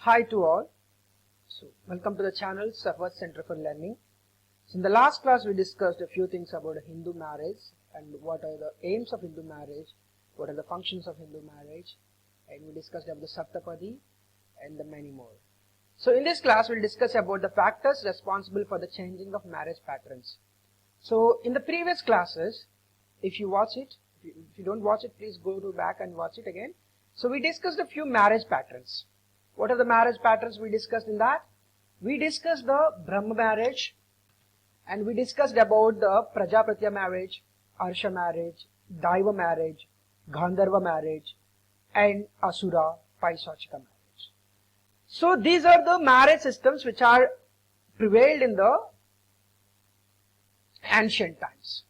Hi to all. So welcome to the channel Safar Center for Learning. So in the last class we discussed a few things about Hindu marriage and what are the aims of Hindu marriage, what are the functions of Hindu marriage, and we discussed about the Saptapadi and the many more. So in this class we'll discuss about the factors responsible for the changing of marriage patterns. So in the previous classes, if you watch it, if you don't watch it, please go back and watch it again. So we discussed a few marriage patterns. What are the marriage patterns we discussed in that? We discussed the Brahma marriage, and we discussed about the Prajapatya marriage, Arsha marriage, Daiva marriage, Gandharva marriage, and Asura Paisachika marriage. So these are the marriage systems which are prevailed in the ancient times.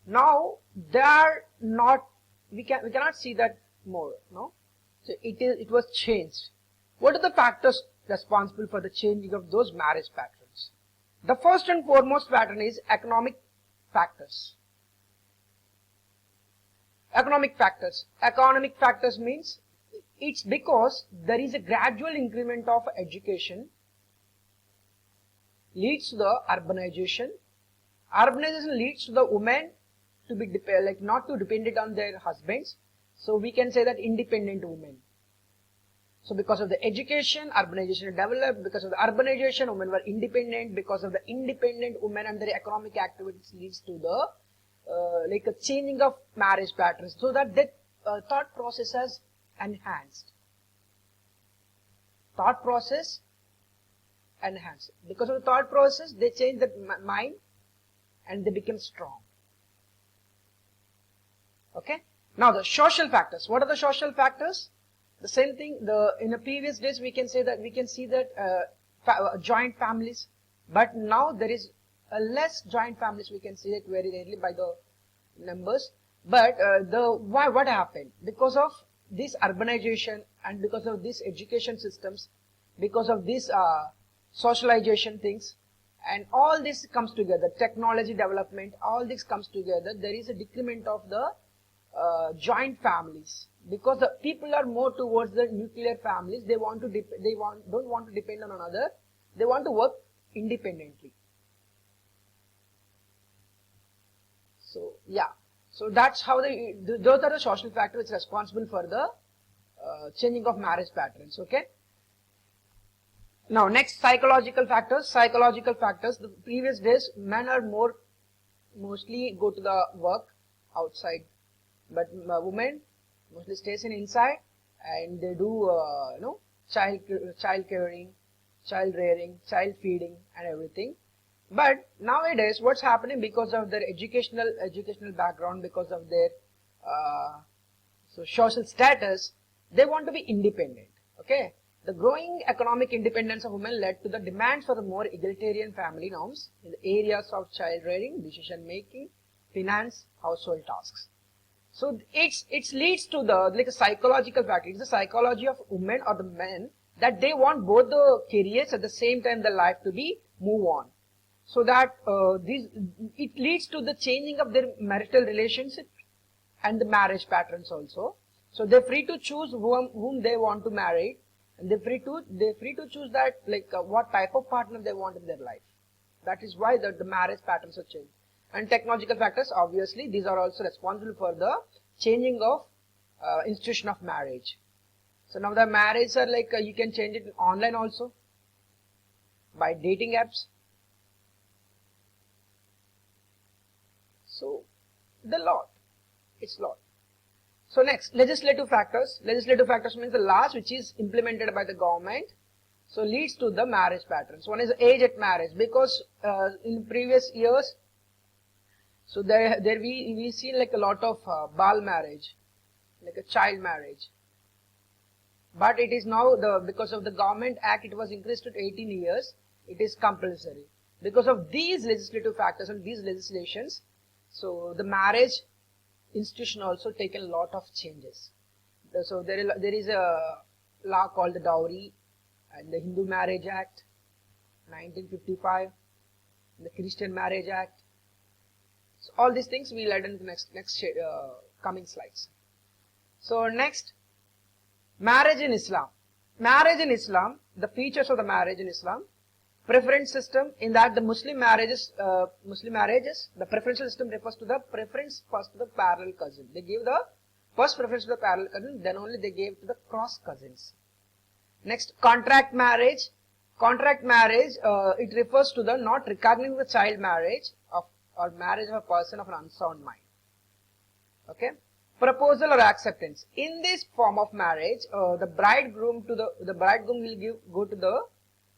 Now they are not, we cannot see that more, no? So it was changed. What are the factors responsible for the changing of those marriage patterns? The first and foremost pattern is economic factors. Economic factors. Economic factors means it's because there is a gradual increment of education leads to the urbanization. Urbanization leads to the women to be not to dependent on their husbands. So we can say that independent women. So because of the education, urbanization developed. Because of the urbanization, women were independent. Because of the independent women and their economic activities leads to the a changing of marriage patterns. So that the thought process has enhanced. Thought process enhanced. Because of the thought process, they change the mind and they become strong. Okay. Now the social factors. What are the social factors? The same thing. In the previous days we can see that joint families, but now there is less joint families. We can see it very rarely by the numbers. But what happened? Because of this urbanization and because of these education systems, because of this socialization things, and all this comes together. Technology development, all this comes together. There is a decrement of the joint families, because the people are more towards the nuclear families. Don't want to depend on another. They want to work independently. So yeah, so that's how those are the social factors which are responsible for the changing of marriage patterns. Okay. Now next, psychological factors. Psychological factors. The previous days men are mostly go to the work outside. But women mostly stays inside and they do child caring, child rearing, child feeding and everything. But nowadays what's happening, because of their educational background, because of their social status, they want to be independent. Okay. The growing economic independence of women led to the demands for the more egalitarian family norms in the areas of child rearing, decision making, finance, household tasks. So it leads to the a psychological factor. It's the psychology of women or the men that they want both the careers at the same time the life to be move on. So that it leads to the changing of their marital relationship and the marriage patterns also. So they're free to choose whom they want to marry, and they're free to choose that what type of partner they want in their life. That is why the marriage patterns are changed. And technological factors, obviously, these are also responsible for the changing of institution of marriage. So now the marriage are you can change it online also by dating apps. So it's lot. So next, legislative factors. Legislative factors means the laws which is implemented by the government. So leads to the marriage patterns. One is age at marriage, because in previous years, so there we see a lot of bal marriage, like a child marriage. But it is now because of the government act, it was increased to 18 years. It is compulsory. Because of these legislative factors and these legislations, so the marriage institution also taken a lot of changes. So there is a law called the Dowry and the Hindu Marriage Act, 1955, the Christian Marriage Act. So all these things we'll add in the next coming slides. So next, Marriage in Islam. Marriage in Islam, the features of the marriage in Islam. Preference system, in that the Muslim marriages, the preferential system refers to the preference first to the parallel cousin. They give the first preference to the parallel cousin, then only they gave to the cross cousins. Next, contract marriage. Contract marriage, it refers to the not recognizing the child marriage of or marriage of a person of an unsound mind. Okay. Proposal or acceptance. In this form of marriage, the bridegroom will go to the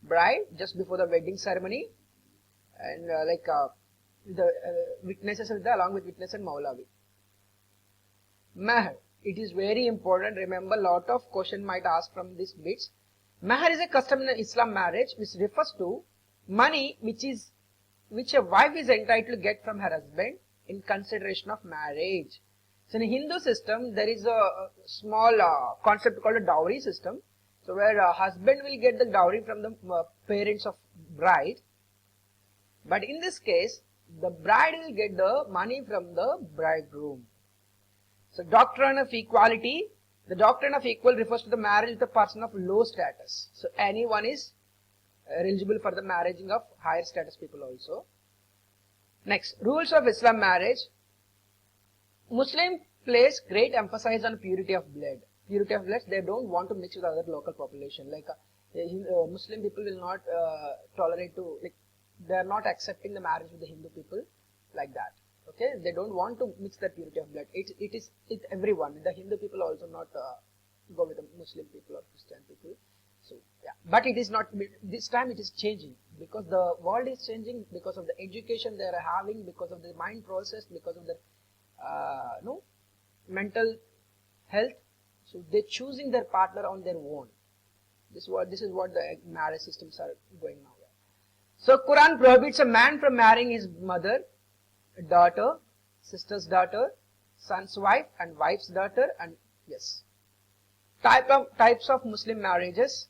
bride just before the wedding ceremony, and the witnesses will be along with witness and Maulavi. Mahr. It is very important. Remember, lot of question might ask from these bits. Mahr is a custom in Islam marriage which refers to money which a wife is entitled to get from her husband in consideration of marriage. So in a Hindu system, there is a small concept called a dowry system. So where a husband will get the dowry from the parents of bride. But in this case, the bride will get the money from the bridegroom. So doctrine of equality. The doctrine of equal refers to the marriage with a person of low status. So anyone is eligible for the marrying of higher status people also. Next, rules of Islam marriage. Muslim place great emphasis on purity of blood. Purity of blood, they don't want to mix with other local population. Like Muslim people will not tolerate to, like, they are not accepting the marriage with the Hindu people like that. Okay, they don't want to mix the purity of blood. It is everyone. The Hindu people also not go with the Muslim people or Christian people. So yeah, but it is not, this time it is changing because the world is changing, because of the education they are having, because of the mind process, because of the mental health. So they're choosing their partner on their own. This is what the marriage systems are going now. So Quran prohibits a man from marrying his mother, daughter, sister's daughter, son's wife, and wife's daughter, and yes. Types of Muslim marriages.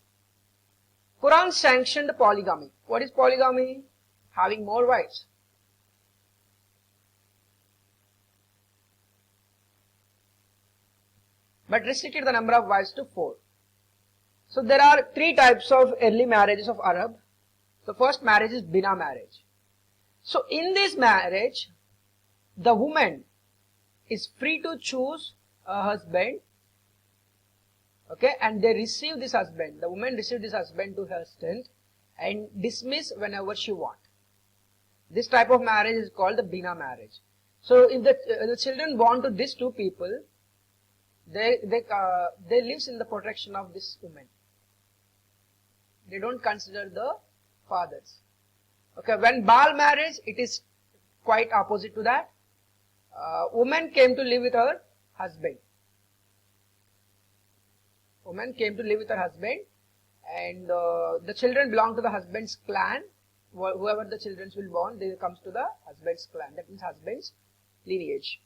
Quran sanctioned polygamy. What is polygamy? Having more wives. But restricted the number of wives to 4. So there are 3 types of early marriages of Arab. The first marriage is Bina marriage. So in this marriage, the woman is free to choose a husband, okay, and they receive this husband. The woman receives this husband to her extent and dismiss whenever she wants. This type of marriage is called the Bina marriage. So if the children born to these 2 people, they live in the protection of this woman. They don't consider the fathers. Okay, when Baal marriage, it is quite opposite to that. Woman came to live with her husband. Woman came to live with her husband, and the children belong to the husband's clan. Whoever the children will born, they comes to the husband's clan. That means husband's lineage.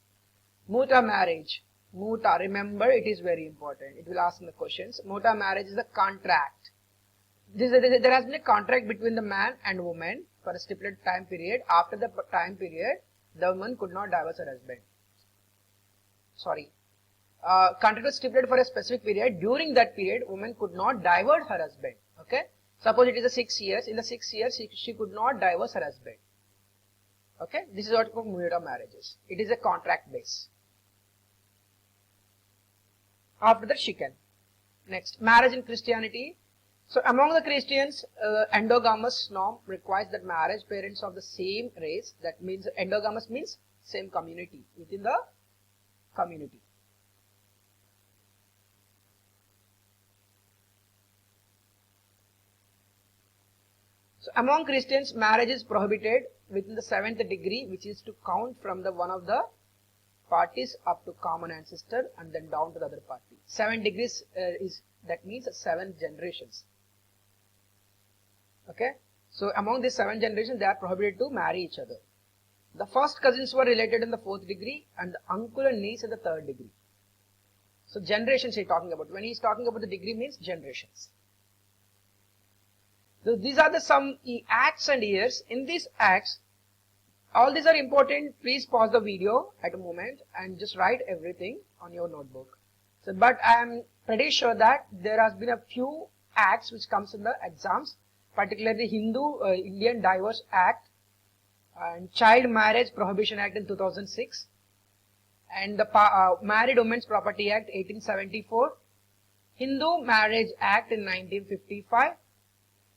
Muta marriage. Muta, remember, it is very important. It will ask in the questions. Muta marriage is a contract. There has been a contract between the man and woman for a stipulated time period. After the time period, the woman could not divorce her husband. Contract was stipulated for a specific period. During that period, woman could not divorce her husband. Okay. Suppose it is a 6 years. In the 6 years, she could not divorce her husband. Okay. This is what we call muta marriages. It is a contract base. After that, she can. Next, marriage in Christianity. So among the Christians, endogamous norm requires that marriage parents of the same race. That means endogamous means same community, within the community. So among Christians, marriage is prohibited within the 7th degree, which is to count from the one of the parties up to common ancestor and then down to the other party. 7 degrees that means 7 generations. Okay. So among these 7 generations, they are prohibited to marry each other. The first cousins were related in the 4th degree and the uncle and niece in the 3rd degree. So generations he is talking about. When he is talking about the degree means generations. So these are the some acts and years. In these acts, all these are important. Please pause the video at a moment and just write everything on your notebook. So, but I am pretty sure that there has been a few acts which comes in the exams, particularly Indian Divorce Act and Child Marriage Prohibition Act in 2006 and the Married Women's Property Act 1874, Hindu Marriage Act in 1955,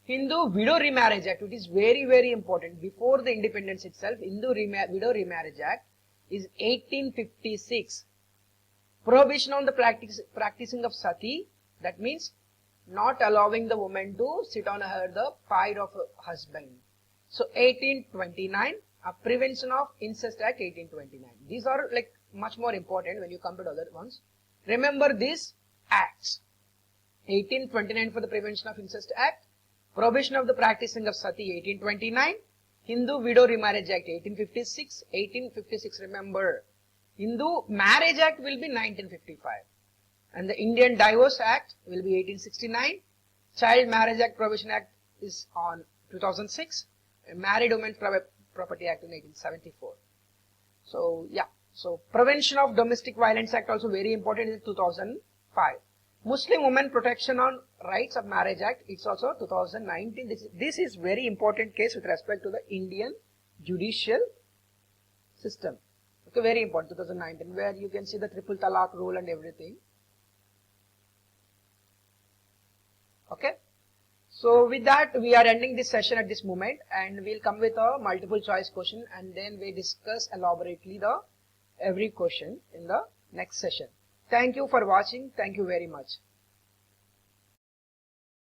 Hindu Widow Remarriage Act, which is very, very important. Before the independence itself, Widow Remarriage Act is 1856. Prohibition on the practicing of sati, that means not allowing the woman to sit on the pile of her husband. So 1829, a Prevention of Incest Act 1829. These are like much more important when you compare to other ones. Remember these acts. 1829 for the Prevention of Incest Act, Prohibition of the Practicing of Sati 1829, Hindu Widow Remarriage Act 1856, 1856 remember. Hindu Marriage Act will be 1955 and the Indian Divorce Act will be 1869, Child Marriage Act Prohibition Act is on 2006, and Married Women's Property Act in 1874. So yeah, so Prevention of Domestic Violence Act also very important in 2005. Muslim Women Protection on Rights of Marriage Act, it's also 2019. This is very important case with respect to the Indian judicial system. Okay, very important, 2019, where you can see the triple talaq rule and everything. Okay. So with that, we are ending this session at this moment and we'll come with a multiple choice question and then we discuss elaborately every question in the next session. Thank you for watching. Thank you very much.